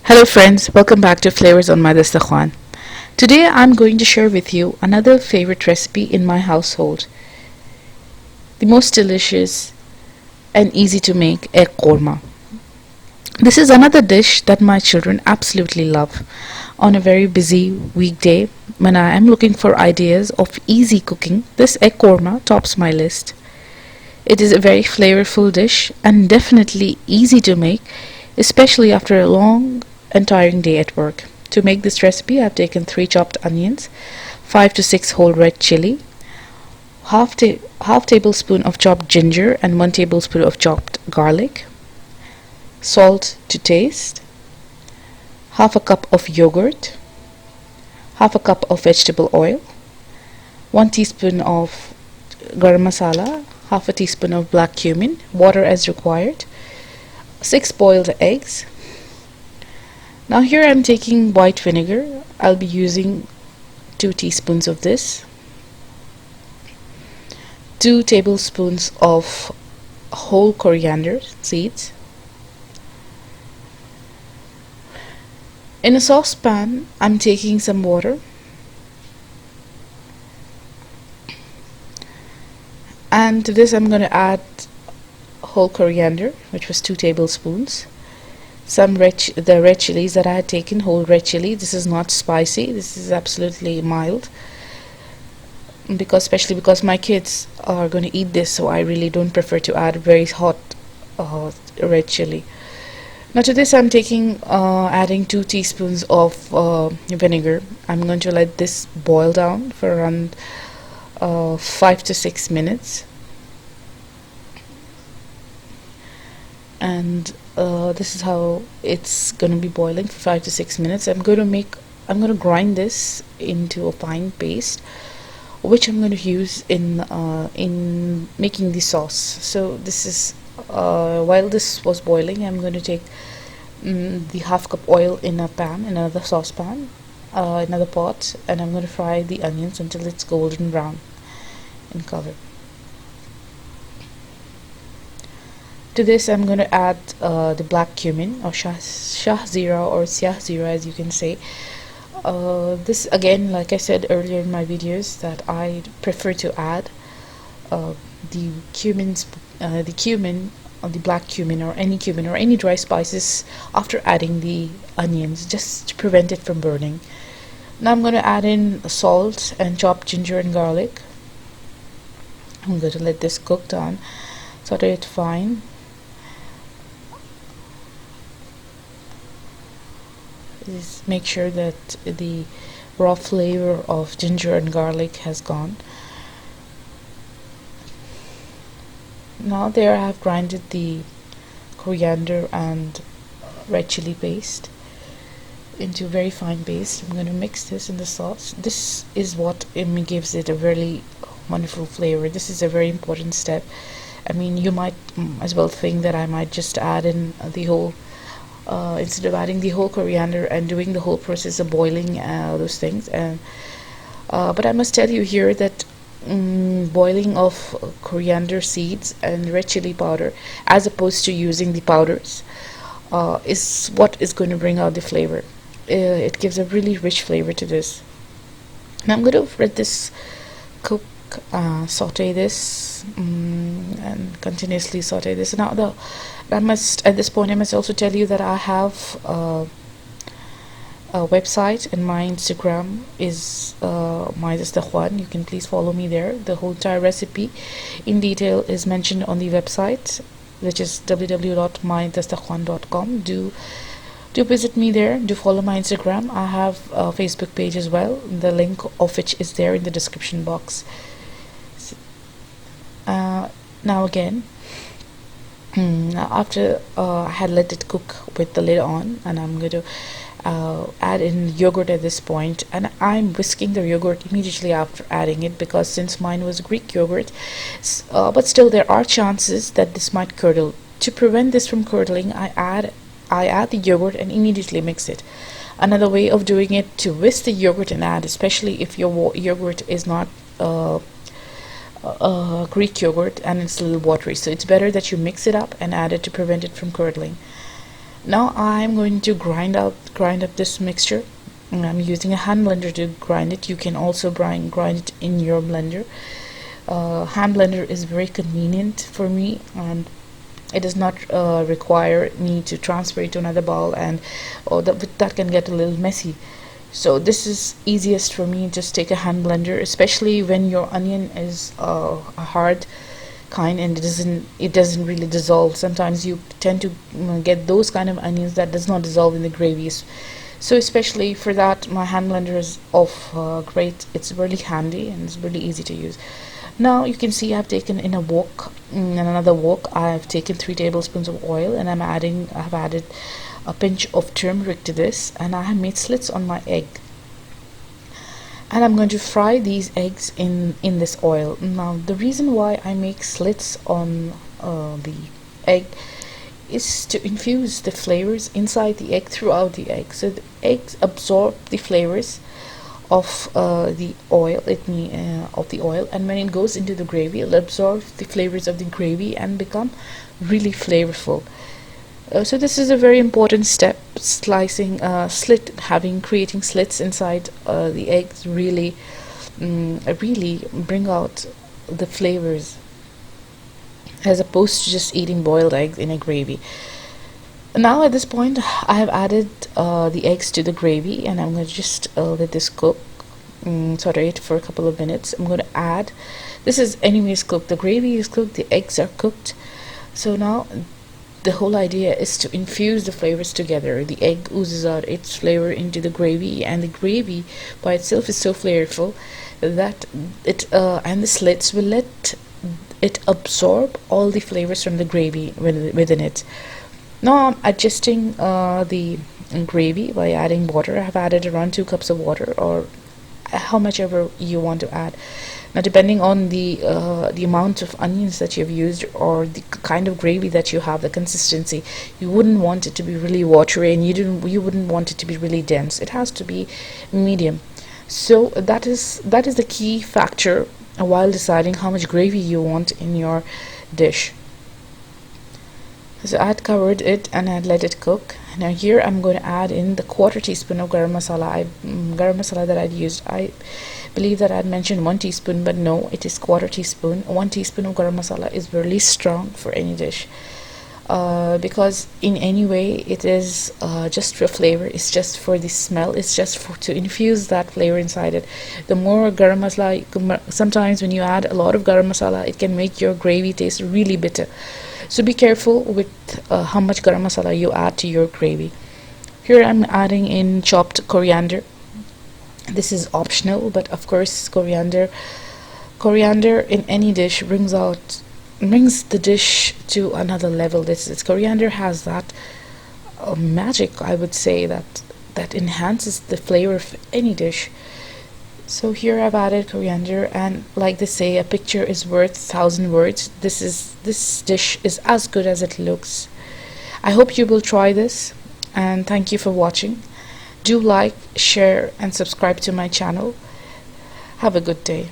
Hello friends, welcome back to Flavors on my Dastakhan. Today I'm going to share with you another favorite recipe in my household. The most delicious and easy to make egg korma. This is another dish that my children absolutely love. On a very busy weekday, when I am looking for ideas of easy cooking, this egg korma tops my list. It is a very flavorful dish and definitely easy to make, especially after a long and tiring day at work. To make this recipe, I've taken 3 chopped onions, 5 to 6 whole red chili, half tablespoon of chopped ginger and 1 tablespoon of chopped garlic, salt to taste, half a cup of yogurt, half a cup of vegetable oil, 1 teaspoon of garam masala, half a teaspoon of black cumin, water as required, 6 boiled eggs. Now here I'm taking white vinegar. I'll be using 2 teaspoons of this, 2 tablespoons of whole coriander seeds. In a saucepan, I'm taking some water and to this I'm going to add whole coriander, which was 2 tablespoons. The red chilies that I had taken, whole red chili. This is not spicy, this is absolutely mild, especially because my kids are going to eat this, so I really don't prefer to add very hot red chili. Now to this I'm adding 2 teaspoons of vinegar. I'm going to let this boil down for around 5 to 6 minutes, and this is how it's going to be boiling for 5 to 6 minutes. I'm going to grind this into a fine paste, which I'm going to use in making the sauce. So this is while this was boiling, I'm going to take the half cup oil in a pan, in another saucepan, another pot, and I'm going to fry the onions until it's golden brown in color. To this I'm going to add the black cumin, or shah zira, or siah zira as you can say. This again, like I said earlier in my videos, that I prefer to add the cumin, or the black cumin, or any dry spices after adding the onions, just to prevent it from burning. Now I'm going to add in salt and chopped ginger and garlic. I'm going to let this cook down, saute it fine. Just make sure that the raw flavor of ginger and garlic has gone. Now there I have grinded the coriander and red chili paste into a very fine paste. I'm going to mix this in the sauce. This is what gives it a really wonderful flavor. This is a very important step. I mean, you might as well think that I might just add in the whole instead of adding the whole coriander and doing the whole process of boiling those things, and but I must tell you here that boiling of coriander seeds and red chili powder, as opposed to using the powders, is what is going to bring out the flavor. It gives a really rich flavor to this. And I'm going to let this cook, saute this, and continuously saute this. Now at this point I must also tell you that I have a website, and my Instagram is my Dastakhan. You can please follow me there. The whole entire recipe in detail is mentioned on the website, which is www.mydastakhan.com. Do visit me there. Do follow my Instagram. I have a Facebook page as well, the link of which is there in the description box. Now again, after I had let it cook with the lid on, and I'm going to add in yogurt at this point, and I'm whisking the yogurt immediately after adding it, because since mine was Greek yogurt, but still there are chances that this might curdle. To prevent this from curdling, I add the yogurt and immediately mix it. Another way of doing it, to whisk the yogurt and add, especially if your yogurt is not Greek yogurt and it's a little watery, so it's better that you mix it up and add it to prevent it from curdling. Now I'm going to grind up this mixture. And I'm using a hand blender to grind it. You can also grind it in your blender. Hand blender is very convenient for me, and it does not require me to transfer it to another bowl, and that can get a little messy. So this is easiest for me. Just take a hand blender, especially when your onion is a hard kind and it doesn't really dissolve. Sometimes you tend to get those kind of onions that does not dissolve in the gravies. So especially for that, my hand blender is of great. It's really handy and it's really easy to use. Now you can see I've taken in another wok, I've taken 3 tablespoons of oil, and I've added a pinch of turmeric to this, and I have made slits on my egg. And I'm going to fry these eggs in this oil. Now the reason why I make slits on the egg is to infuse the flavors inside the egg throughout the egg, so the eggs absorb the flavors of the oil, and when it goes into the gravy, it'll absorb the flavors of the gravy and become really flavorful. So this is a very important step. Creating slits inside the eggs really bring out the flavors, as opposed to just eating boiled eggs in a gravy. Now at this point I have added the eggs to the gravy, and I'm going to just let this cook, saute it for a couple of minutes. I'm going to add, this is anyways cooked, the gravy is cooked, the eggs are cooked. So now the whole idea is to infuse the flavors together. The egg oozes out its flavor into the gravy, and the gravy by itself is so flavorful that the slits will let it absorb all the flavors from the gravy within it. Now I'm adjusting the gravy by adding water. I have added around 2 cups of water, or how much ever you want to add. Now depending on the amount of onions that you've used, or the kind of gravy that you have, the consistency, you wouldn't want it to be really watery, and you wouldn't want it to be really dense. It has to be medium. So that is the key factor while deciding how much gravy you want in your dish. So I had covered it and I had let it cook. Now here I'm going to add in the 1/4 teaspoon of garam masala. Garam masala that I'd used, I believe that I'd mentioned 1 teaspoon, but no, it is 1/4 teaspoon. 1 teaspoon of garam masala is really strong for any dish, because in any way it is just for flavor, it's just for the smell, it's just to infuse that flavor inside it. The more garam masala, sometimes when you add a lot of garam masala, it can make your gravy taste really bitter. So be careful with how much garam masala you add to your gravy. Here I'm adding in chopped coriander. This is optional, but of course coriander in any dish brings the dish to another level. This coriander has that magic, I would say, that enhances the flavor of any dish. So here I've added coriander, and like they say, a picture is worth 1,000 words. This dish is as good as it looks. I hope you will try this, and thank you for watching. Do like, share, and subscribe to my channel. Have a good day.